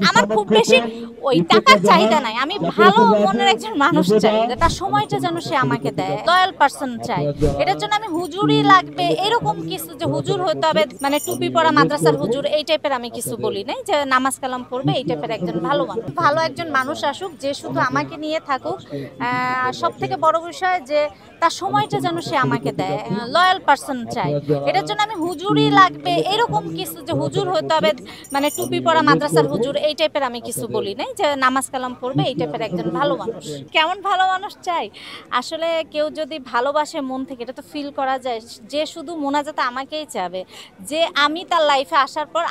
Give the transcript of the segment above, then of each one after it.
আমার খুব বেশি ওই টাকার চাহিদা নাই, আমি ভালো মনের একজন মানুষ চাই, তার সময়টা যেন সে আমাকে দেয়, লয়াল পারসন চাই। এটার জন্য আমি হুজুরই লাগবে এরকম কিছু যে হুজুর হতে হবে, মানে টুপি পরা মাদ্রাসার হুজুর এই টাইপের আমি কিছু বলি নাই, যে নামাজ কালাম পড়বে এই টাইপের একজন ভালো মানুষ, ভালো একজন মানুষ আসুক যে শুধু আমাকে নিয়ে থাকুক। সব থেকে বড় বিষয় যে তার সময়টা যেন সে আমাকে দেয়, লয়াল পারসন চাই। এটার জন্য আমি হুজুরই লাগবে এরকম কিছু যে হুজুর হতে হবে, মানে টুপি পরা মাদ্রাসার হুজুর এই টাইপের আমি কিছু বলি নাই, যে নামাজ কালাম পড়বে এই টাইপের একজন ভালো মানুষ। কেমন ভালো মানুষ চাই? আসলে কেউ যদি ভালোবাসে মন থেকে, এটা তো ফিল করা যায়, যে শুধু মোনাজাতে আমাকেই চাবে, যে আমি তার লাইফে আসার পর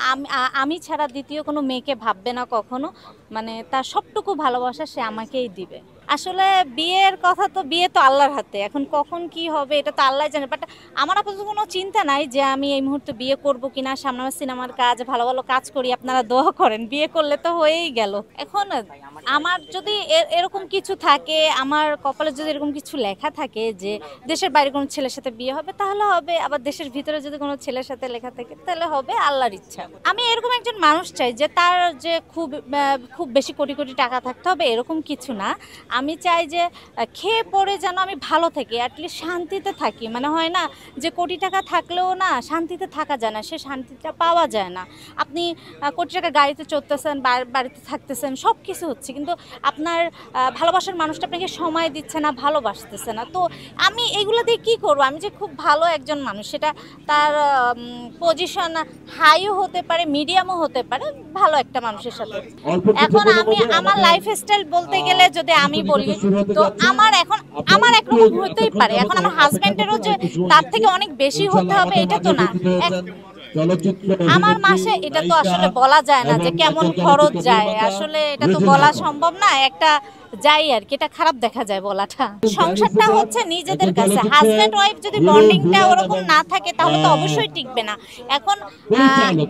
আমি ছাড়া দ্বিতীয় কোনো মেয়েকে ভাববে না কখনো, মানে তার সবটুকু ভালোবাসা সে আমাকেই দিবে। আসলে বিয়ের কথা তো, বিয়ে তো আল্লাহর হাতে, এখন কখন কি হবে এটা তো আল্লাহ জানে। বাট আমার আপাতত কোনো চিন্তা নাই যে আমি এই মুহূর্তে বিয়ে করব কিনা। সামনে আমার সিনেমার কাজ, ভালো ভালো কাজ করি, আপনারা দোয়া করেন, বিয়ে করলে তো হয়েই গেল। এখন আমার যদি এরকম কিছু থাকে, আমার কপালে যদি এরকম কিছু লেখা থাকে যে দেশের বাইরে কোনো ছেলের সাথে বিয়ে হবে, তাহলে হবে। আবার দেশের ভিতরে যদি কোনো ছেলের সাথে লেখা থাকে তাহলে হবে, আল্লাহর ইচ্ছা। আমি এরকম একজন মানুষ চাই যে তার যে খুব বেশি কোটি কোটি টাকা থাকতে হবে এরকম কিছু না। আমি চাই যে খেয়ে পড়ে যেন আমি ভালো থাকি, অ্যাটলিস্ট শান্তিতে থাকি। মানে হয় না যে কোটি টাকা থাকলেও না শান্তিতে থাকা যায় না, সে শান্তিটা পাওয়া যায় না। আপনি কোটি টাকা গাড়িতে চড়তেছেন, বাড়িতে থাকতেছেন, সব কিছু হচ্ছে, কিন্তু আপনার ভালোবাসার মানুষটা আপনাকে সময় দিচ্ছে না, ভালোবাসতেছে না। তো আমি এগুলো দিয়ে কী করবো? আমি যে খুব ভালো একজন মানুষ, সেটা তার পজিশন হাইও হতে পারে, মিডিয়ামও হতে পারে, ভালো একটা মানুষের সাথে। এখন আমি আমার লাইফস্টাইল বলতে গেলে যদি আমি বলি, তো আমার একরকম হতেই পারে। এখন আমার হাজবেন্ডেরও যে তার থেকে অনেক বেশি হতে হবে এটা তো না। আমার মাসে এটা তো আসলে বলা যায় না যে কেমন খরচ যায়, আসলে এটা তো বলা সম্ভব না। একটা যাই আর কি, এটা খারাপ দেখা যায় বলাটা। সংসারটা হচ্ছে নিজেদের কাছে। হাজব্যান্ড ওয়াইফ যদি বন্ডিংটা ওরকম না থাকে তাহলে তো অবশ্যই টিকবে না। এখন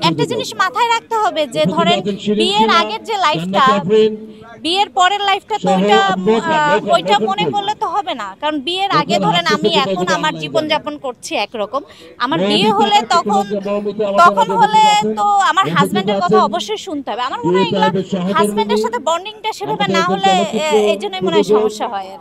একটা জিনিস মাথায় রাখতে হবে যে ধরেন বিয়ের আগের যে লাইফটা, বিয়ের পরের লাইফটা তো ওইটা মনে করলে তো হবে না। কারণ বিয়ের আগে ধরেন আমি এখন আমার জীবনযাপন করছি একরকম, আমার বিয়ে হলে তখন হলে তো আমার হাজব্যান্ডের কথা অবশ্যই শুনতে হবে। আমার মনে হয় এগুলো হাজব্যান্ডের সাথে বন্ডিংটা সেভাবে না হলে এই জন্যই মনে হয় সমস্যা হয়।